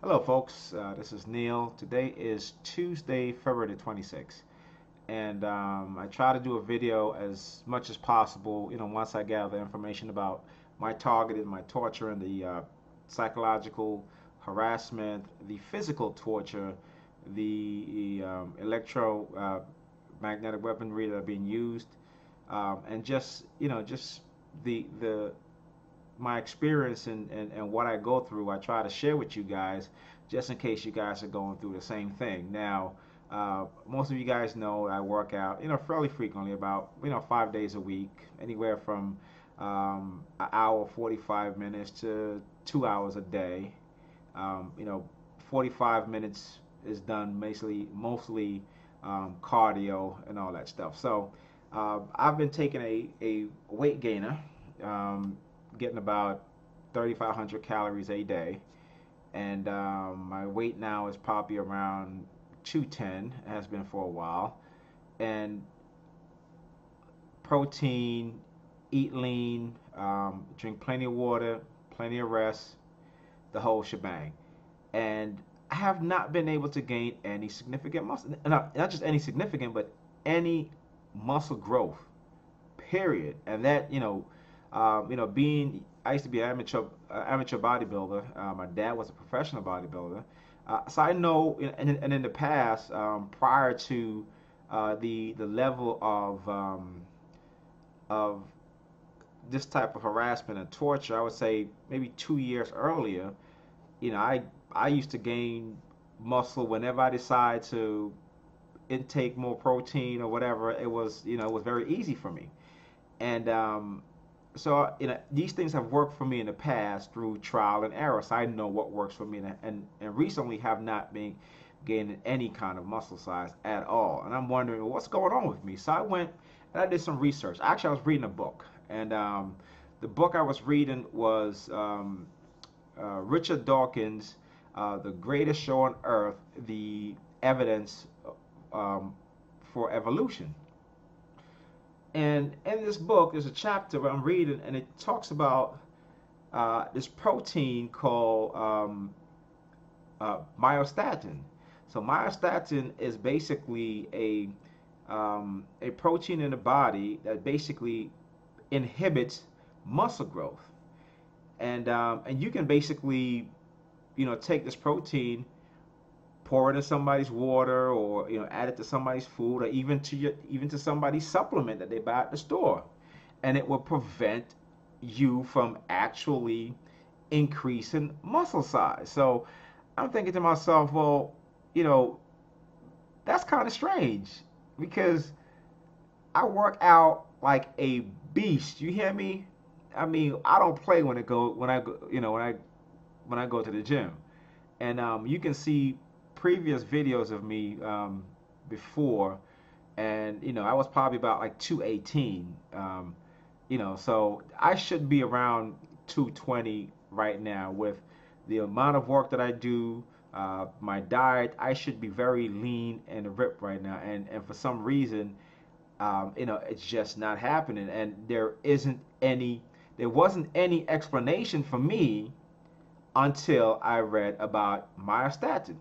Hello, folks. This is Neil. Today is Tuesday, February the 26th, and I try to do a video as much as possible. Once I gather information about my targeted, my torture, and the psychological harassment, the physical torture, the magnetic weaponry that are being used, and just the my experience and what I go through, I try to share with you guys just in case you guys are going through the same thing. Now, most of you guys know I work out, fairly frequently, about, 5 days a week, anywhere from an hour, 45 minutes to 2 hours a day. Um, you know, 45 minutes is done mostly cardio and all that stuff. So I've been taking a weight gainer. Um, Getting about 3,500 calories a day, and my weight now is probably around 210. It has been for a while, and protein, eat lean, drink plenty of water, plenty of rest, the whole shebang. And I have not been able to gain any significant muscle, not just any significant, but any muscle growth, period. And that, being I used to be an amateur bodybuilder. My dad was a professional bodybuilder, so I know. And in the past, prior to the level of this type of harassment and torture, I would say maybe 2 years earlier, I used to gain muscle whenever I decided to intake more protein or whatever. It was very easy for me. And so these things have worked for me in the past through trial and error. So I know what works for me, and recently have not been gaining any kind of muscle size at all. And I'm wondering, well, what's going on with me? So I went and I did some research. Actually, I was reading a book, and the book I was reading was Richard Dawkins' "The Greatest Show on Earth: The Evidence um, for Evolution." And in this book, there's a chapter where I'm reading, and it talks about this protein called myostatin. So myostatin is basically a protein in the body that basically inhibits muscle growth, and you can basically, take this protein, pour it in somebody's water, or add it to somebody's food, or even to somebody's supplement that they buy at the store, and it will prevent you from actually increasing muscle size. So I'm thinking to myself, well, you know that's kind of strange, because I work out like a beast. You hear me? I mean, I don't play when I go when I go to the gym. And you can see previous videos of me before, and I was probably about like 218. So I should be around 220 right now with the amount of work that I do. My diet, I should be very lean and ripped right now, and for some reason, it's just not happening, and there wasn't any explanation for me until I read about myostatin.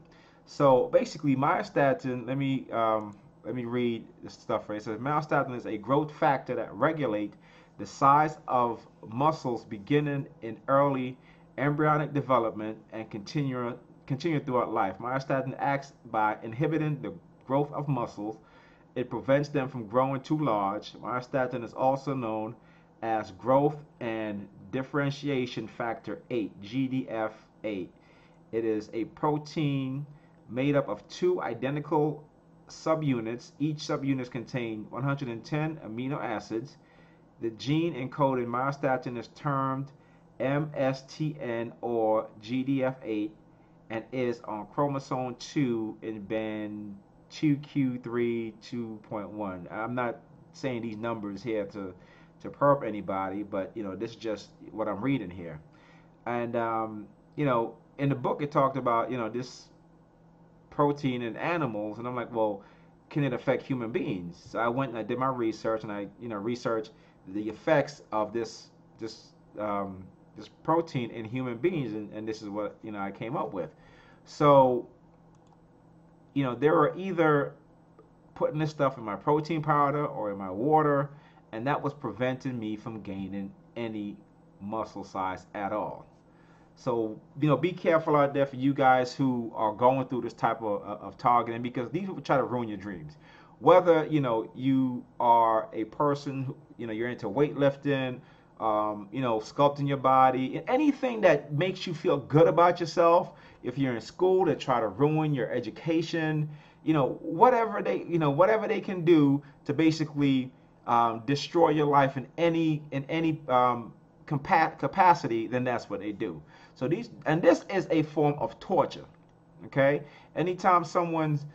So basically, myostatin. Let me read this stuff right. It says myostatin is a growth factor that regulates the size of muscles beginning in early embryonic development and continue throughout life. Myostatin acts by inhibiting the growth of muscles. It prevents them from growing too large. Myostatin is also known as growth and differentiation factor 8, GDF8. It is a protein made up of two identical subunits. Each subunit contains 110 amino acids. The gene encoded myostatin is termed MSTN or GDF8 and is on chromosome 2 in band 2q3 2.1. I'm not saying these numbers here to perp anybody, but this is just what I'm reading here. And in the book it talked about this protein in animals, and I'm like, well, can it affect human beings? So I went and I did my research, and I researched the effects of this protein in human beings, and this is what I came up with. So, they were either putting this stuff in my protein powder or in my water, and that was preventing me from gaining any muscle size at all. So, be careful out there for you guys who are going through this type of targeting, because these people try to ruin your dreams. Whether, you are a person who, you're into weightlifting, sculpting your body, anything that makes you feel good about yourself. If you're in school, they try to ruin your education, whatever they can do to basically destroy your life in any capacity, then that's what they do. So this is a form of torture. Okay, anytime someone's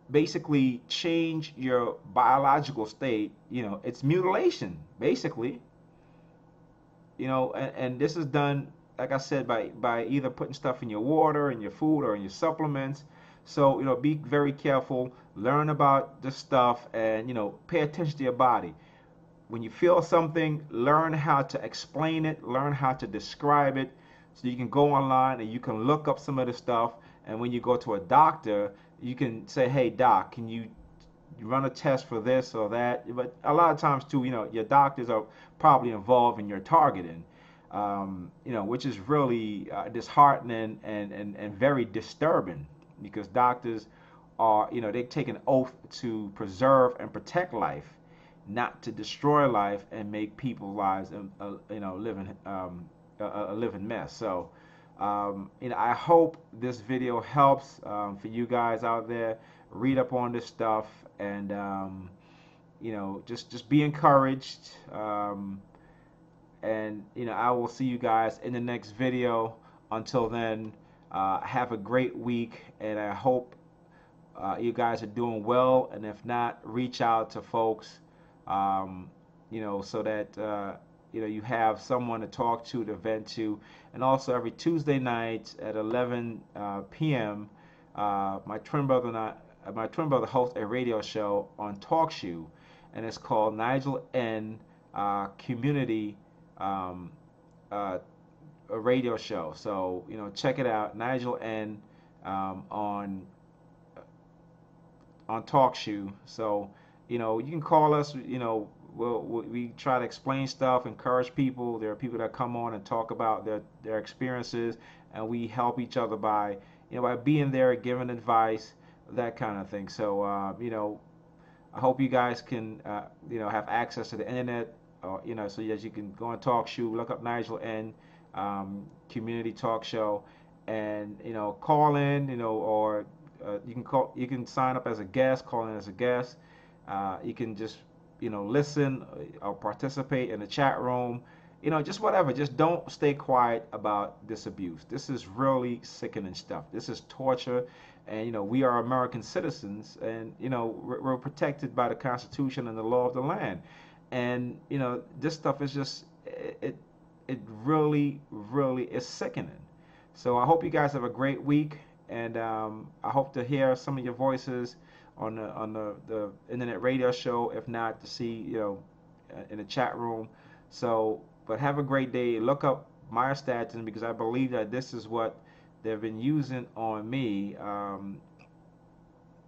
basically change your biological state, it's mutilation, basically. And this is done, like I said, by either putting stuff in your water, in your food, or in your supplements. So, be very careful, learn about this stuff, and, pay attention to your body. When you feel something, learn how to explain it, learn how to describe it, so you can go online and you can look up some of the stuff. And when you go to a doctor, you can say, hey, doc, can you run a test for this or that? But a lot of times, too, your doctors are probably involved in your targeting, which is really disheartening and very disturbing, because doctors are, they take an oath to preserve and protect life, not to destroy life and make people's lives, a living mess. So, I hope this video helps for you guys out there. Read up on this stuff, and just be encouraged. And I will see you guys in the next video. Until then, have a great week, and I hope you guys are doing well. And if not, reach out to folks, so that you have someone to talk to vent to. And also, every Tuesday night at 11 p.m., my twin brother hosts a radio show on TalkShoe, and it's called Nigel N Community a radio show. So check it out, Nigel N on TalkShoe. So you can call us. We try to explain stuff, encourage people. There are people that come on and talk about their experiences, and we help each other by being there, giving advice, that kind of thing. So I hope you guys can have access to the internet, so that you can go on TalkShoe, look up Nigel N Community Talk Show, and call in, or you can sign up as a guest, call in as a guest. You can just listen or participate in the chat room, just whatever. Just don't stay quiet about this abuse. This is really sickening stuff. This is torture, and we are American citizens, and we're protected by the Constitution and the law of the land. And this stuff is just it really is sickening. So I hope you guys have a great week, and I hope to hear some of your voices on the internet radio show, if not to see in the chat room. So, but have a great day. Look up myostatin, because I believe that this is what they've been using on me.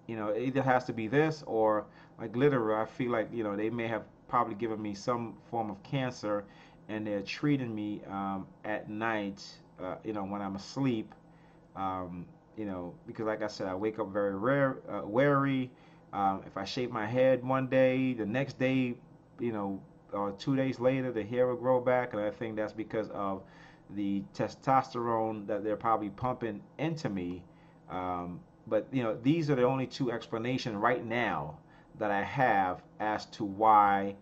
It either has to be this, or like literally, I feel like they may have probably given me some form of cancer, and they're treating me at night, when I'm asleep. Because like I said, I wake up very wary. If I shave my head one day, the next day, or 2 days later, the hair will grow back, and I think that's because of the testosterone that they're probably pumping into me. But these are the only two explanations right now that I have as to why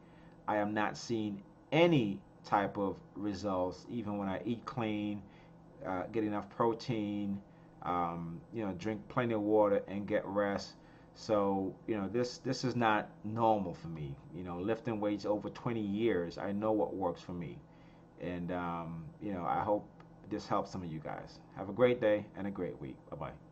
I am not seeing any type of results, even when I eat clean, get enough protein, drink plenty of water, and get rest. So this is not normal for me. Lifting weights over 20 years, I know what works for me, and I hope this helps some of you guys. Have a great day and a great week. Bye bye.